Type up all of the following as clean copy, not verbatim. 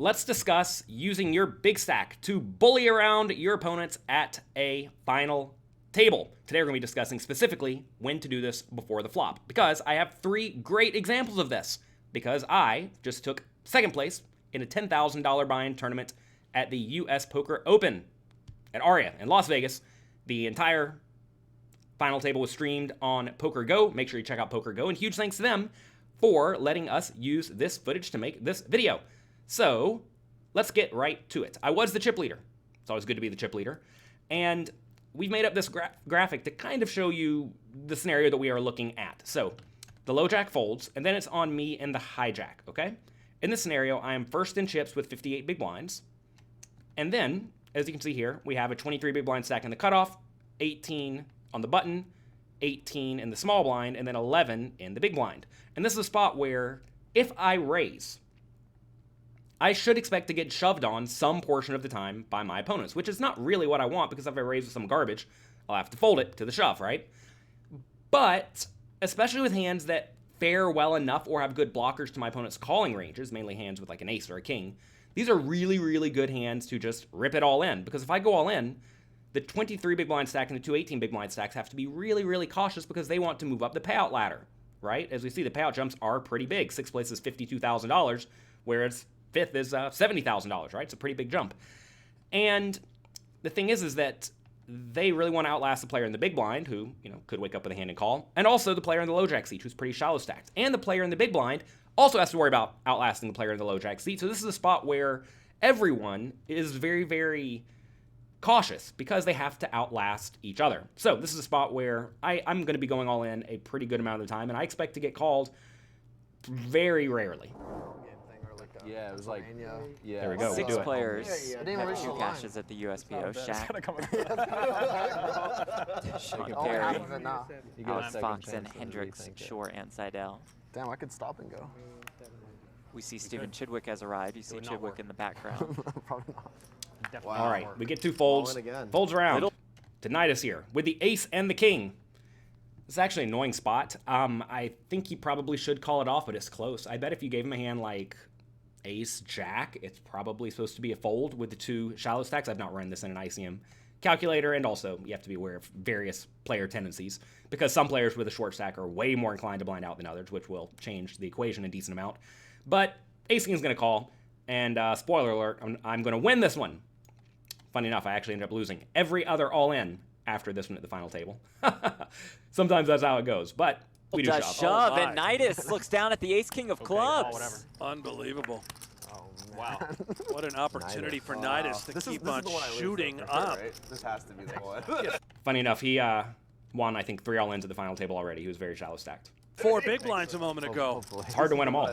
let's discuss using your big stack to bully around your opponents at a final table. Today we're going to be discussing specifically when to do this before the flop, because I have 3 great examples of this, because I just took second place in a $10,000 buy-in tournament at the US Poker Open at Aria in Las Vegas. The entire final table was streamed on PokerGO. Make sure you check out PokerGO, and huge thanks to them for letting us use this footage to make this video. So let's get right to it. I was the chip leader. It's always good to be the chip leader. And we've made up this graphic to kind of show you the scenario that we are looking at. So the low jack folds, and then it's on me and the hijack, okay? In this scenario, I am first in chips with 58 big blinds. And then, as you can see here, we have a 23 big blind stack in the cutoff, 18 on the button, 18 in the small blind, and then 11 in the big blind. And this is a spot where if I raise, I should expect to get shoved on some portion of the time by my opponents, which is not really what I want, because if I raise with some garbage, I'll have to fold it to the shove, right? But especially with hands that fare well enough or have good blockers to my opponent's calling ranges, mainly hands with like an ace or a king, these are really, really good hands to just rip it all in. Because if I go all in, the 23 big blind stack and the 218 big blind stacks have to be really, really cautious, because they want to move up the payout ladder, right? As we see, the payout jumps are pretty big. 6th place is $52,000, whereas 5th is $70,000, right? It's a pretty big jump. And the thing is that they really want to outlast the player in the big blind, who, could wake up with a hand and call, and also the player in the low jack seat, who's pretty shallow stacked. And the player in the big blind also has to worry about outlasting the player in the low jack seat. So this is a spot where everyone is very, very cautious, because they have to outlast each other. So this is a spot where I'm going to be going all in a pretty good amount of the time, and I expect to get called very rarely. Yeah, it was like, There we go. 6 players Yeah. have 2 cashes at the USPO. Shaq, Sean Oh, Perry, half of it now. you get a Alex second Fox, and chance to Hendricks, rethink it. Shore, and Seidel. Damn, I could stop and go. We see Stephen Chidwick has arrived. You see would not Chidwick work. in the background. Probably not. Definitely All not right, work. we get 2 folds. All in again. Folds around. Little- Tinnitus here with the ace and the king. This is actually an annoying spot. I think he probably should call it off, but it's close. I bet if you gave him a hand like ace jack, it's probably supposed to be a fold with the 2 shallow stacks. I've not run this in an ICM calculator, and also you have to be aware of various player tendencies, because some players with a short stack are way more inclined to blind out than others, which will change the equation a decent amount. But ace king is going to call, and spoiler alert, I'm going to win this one. Funny enough, I actually ended up losing every other all-in after this one at the final table. Sometimes that's how it goes, but we do Does shove. shove, Oh, and my. Nidus looks down at the ace-king of clubs. whatever. Unbelievable. Oh, Wow. What an opportunity for Wow. Nidus to This is keep the on one I lose, though, shooting for sure, up. right? This has to be the one. Funny enough, he won, I think, 3 all-ins at the final table already. He was very shallow stacked. 4 big blinds a moment ago. It's hard to win them all.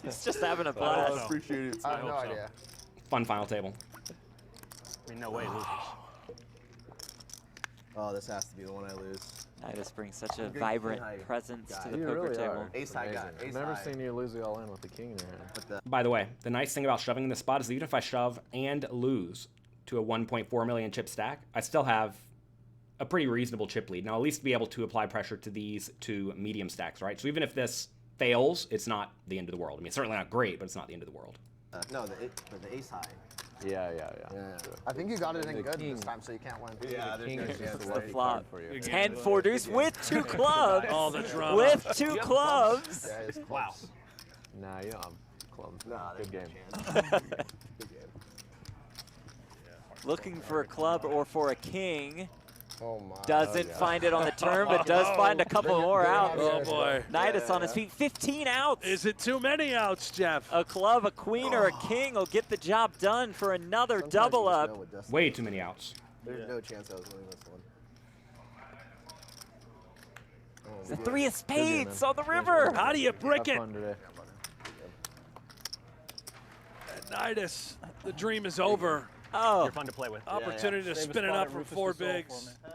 He's just having a I blast. appreciate it. I have no hope so. idea. Fun final table. I mean, no way, loses. Oh, this has to be the one I lose. Nidus brings such a Good vibrant high presence guy. to the You poker really table. are. Ace high guy. I've Ace never high. seen you lose the all in with the king in your hand. But the By the way, the nice thing about shoving in this spot is even if I shove and lose to a 1.4 million chip stack, I still have a pretty reasonable chip lead. Now, at least be able to apply pressure to these 2 medium stacks, right? So even if this fails, it's not the end of the world. I mean, it's certainly not great, but it's not the end of the world. no, the ace high. Yeah. I think you got it in The good king. this time, so you can't win. Yeah, the king there's is the way flop. hard for you. 10-4 deuce with 2 clubs. All the drama. With 2 clubs. Yeah, it's Wow. close. Nah, you don't have clubs. Nah, good there's game. no chance. Good game. Looking for a club or for a king. Oh my. Doesn't find it on the turn, but does find a couple more outs. Oh, boy. Nidus on his feet. 15 outs. Is it too many outs, Jeff? A club, a queen, or a king will get the job done for another Sometimes double you just up. know with Dustin. Way too many outs. There's no chance I was winning this one. Oh, The good. 3 of spades on the river. How do you brick Have it? fun today. Nidus, the dream is over. Oh, You're fun to play with. Opportunity to Save a spin it spot up at from Rufus 4 the Soul bigs. for me.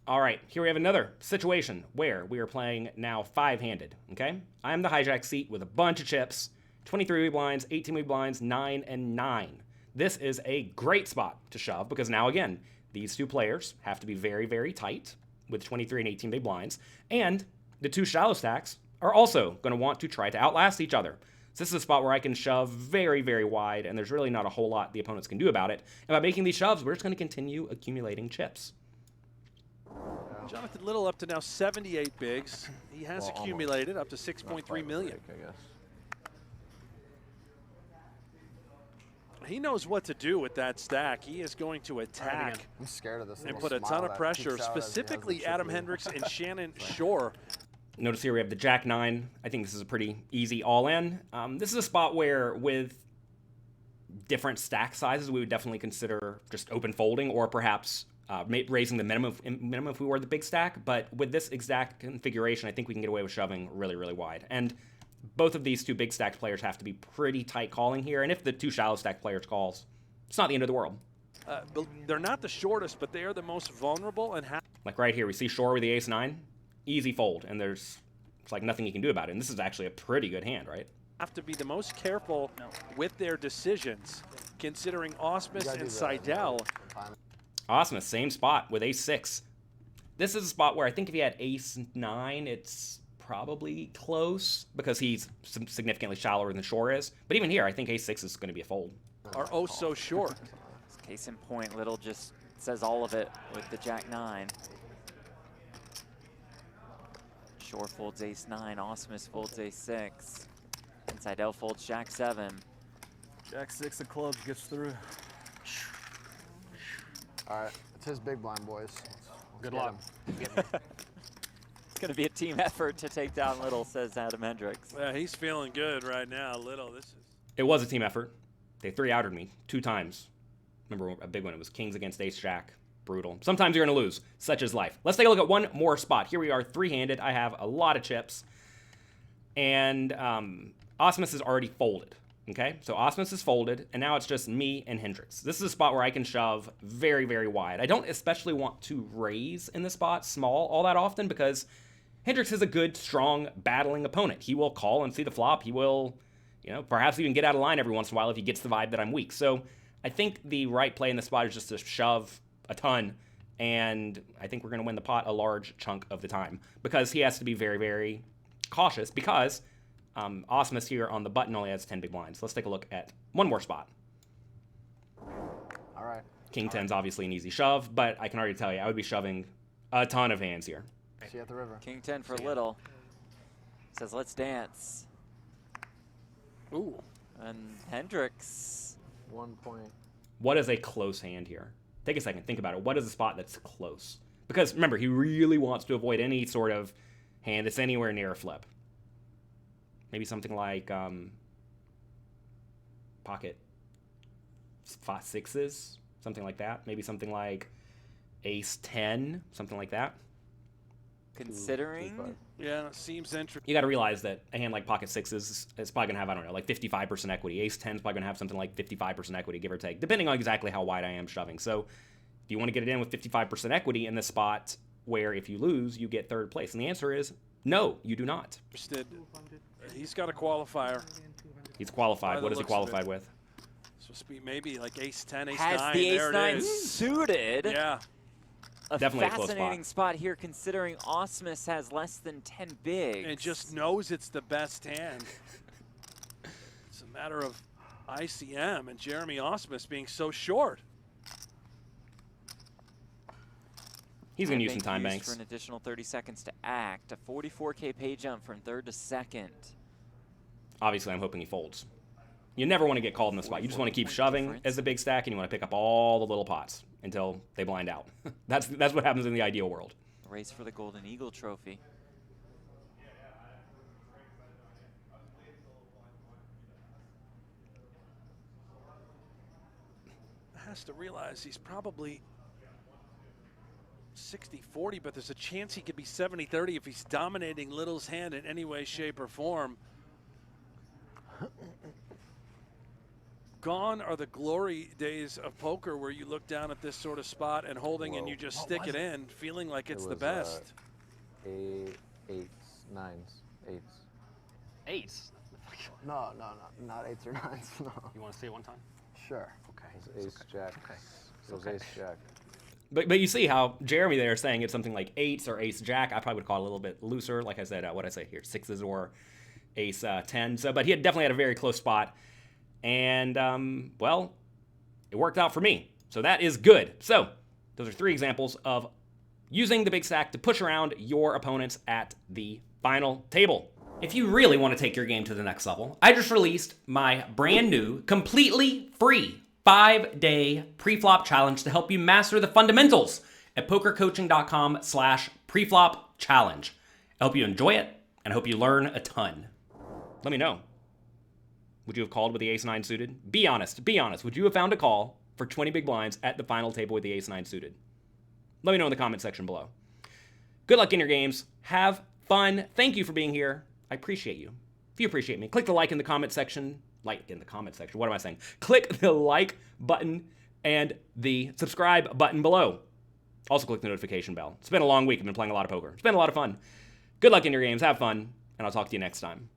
All right, here we have another situation where we are playing now 5-handed, okay? I am the hijack seat with a bunch of chips, 23 big blinds, 18 big blinds, 9 and 9. This is a great spot to shove because now, again, these 2 players have to be very, very tight with 23 and 18 big blinds, and the 2 shallow stacks are also going to want to try to outlast each other. So this is a spot where I can shove very, very wide, and there's really not a whole lot the opponents can do about it. And by making these shoves, we're just going to continue accumulating chips. Jonathan Little up to now 78 bigs. He has accumulated up to 6.3 million. I guess. He knows what to do with that stack. He is going to attack I'm scared of this. and little put a ton smile of that pressure, peeks out as he has the specifically chip Adam lead. Hendricks and Shannon Shore. Notice here we have the Jack 9. I think this is a pretty easy all-in. This is a spot where with different stack sizes, we would definitely consider just open folding or perhaps raising the minimum if we were the big stack. But with this exact configuration, I think we can get away with shoving really, really wide. And both of these two big stack players have to be pretty tight calling here. And if the two shallow stack players calls, it's not the end of the world. But they're not the shortest, but they are the most vulnerable and have Like right here, we see Shore with the ace-9. Easy fold, and it's like nothing you can do about it. And this is actually a pretty good hand, right? to be the most careful with their decisions, considering Osmus and Seidel. Osmus, same spot with ace-6. This is a spot where I think if he had ace-9, it's probably close because he's significantly shallower than Shore is. But even here, I think ace-6 is going to be a fold. Are oh so short. Case in point, Little just says all of it with the Jack 9. Shore folds ace-9, Osmus folds ace-6, and Seidel folds Jack 7. Jack 6 of clubs gets through. All right, it's his big blind, boys. Good luck. It's going to be a team effort to take down Little, says Adam Hendricks. Yeah, he's feeling good right now, Little. This is. It was a team effort. They 3-outed me 2 times. Remember a big one, it was kings against ace-jack. Brutal. Sometimes you're going to lose. Such is life. Let's take a look at one more spot. Here we are, 3-handed. I have a lot of chips. And Osmus is already folded. Okay? So Osmus is folded, and now it's just me and Hendricks. This is a spot where I can shove very, very wide. I don't especially want to raise in the spot small all that often because Hendricks is a good, strong, battling opponent. He will call and see the flop. He will, perhaps even get out of line every once in a while if he gets the vibe that I'm weak. So I think the right play in the spot is just to shove a ton, and I think we're going to win the pot a large chunk of the time because he has to be very, very cautious because Osmus here on the button only has 10 big blinds. Let's take a look at one more spot. All right. King 10's obviously an easy shove, but I can already tell you I would be shoving a ton of hands here. See you at the river. King 10 for Little. Says, let's dance. Ooh. And Hendricks. 1 point. What is a close hand here? Take a second, think about it. What is a spot that's close? Because remember, he really wants to avoid any sort of hand that's anywhere near a flip. Maybe something like pocket 5-6s, something like that. Maybe something like ace-10, something like that. Considering. Yeah, it seems interesting. You got to realize that a hand like pocket 6s is probably going to have, I don't know, like 55% equity. Ace-10 is probably going to have something like 55% equity, give or take, depending on exactly how wide I am shoving. So if you want to get it in with 55% equity in the spot where if you lose, you get third place. And the answer is no, you do not. He's got a qualifier. He's qualified. What is he qualified with? Supposed to be maybe like ace-10, ace-9. Has the there ace-9 it is. suited. Yeah. A Definitely a close fascinating spot here considering Osmus has less than 10 bigs. And just knows it's the best hand. It's a matter of ICM and Jeremy Osmus being so short. He's going to use some time used banks. for an additional 30 seconds to act. A 44K pay jump from third to second. Obviously, I'm hoping he folds. You never want to get called in the spot. You just want to keep shoving difference. as a big stack, and you want to pick up all the little pots until they blind out. That's what happens in the ideal world. Race for the Golden Eagle trophy. Has to realize he's probably 60-40, but there's a chance he could be 70-30 if he's dominating Little's hand in any way, shape, or form. Gone are the glory days of poker where you look down at this sort of spot and holding and you just stick it in, feeling like it's the best. Eights, nines, eights. Eights. No, not eights or nines. No. You want to see it one time? Sure. Okay. It was ace jack. Okay. It was ace jack. But you see how Jeremy there is saying it's something like eights or ace jack. I probably would call it a little bit looser. Like I said, what I say here, sixes or ace 10. So, but he had definitely had a very close spot. And, well, it worked out for me. So that is good. So those are 3 examples of using the big stack to push around your opponents at the final table. If you really want to take your game to the next level, I just released my brand new, completely free 5-day pre-flop challenge to help you master the fundamentals at pokercoaching.com/preflop challenge. I hope you enjoy it, and I hope you learn a ton. Let me know. Would you have called with the ace-9 suited? Be honest. Be honest. Would you have found a call for 20 big blinds at the final table with the ace-9 suited? Let me know in the comment section below. Good luck in your games. Have fun. Thank you for being here. I appreciate you. If you appreciate me, click the like in the comment section. Like in the comment section. What am I saying? Click the like button and the subscribe button below. Also click the notification bell. It's been a long week. I've been playing a lot of poker. It's been a lot of fun. Good luck in your games. Have fun. And I'll talk to you next time.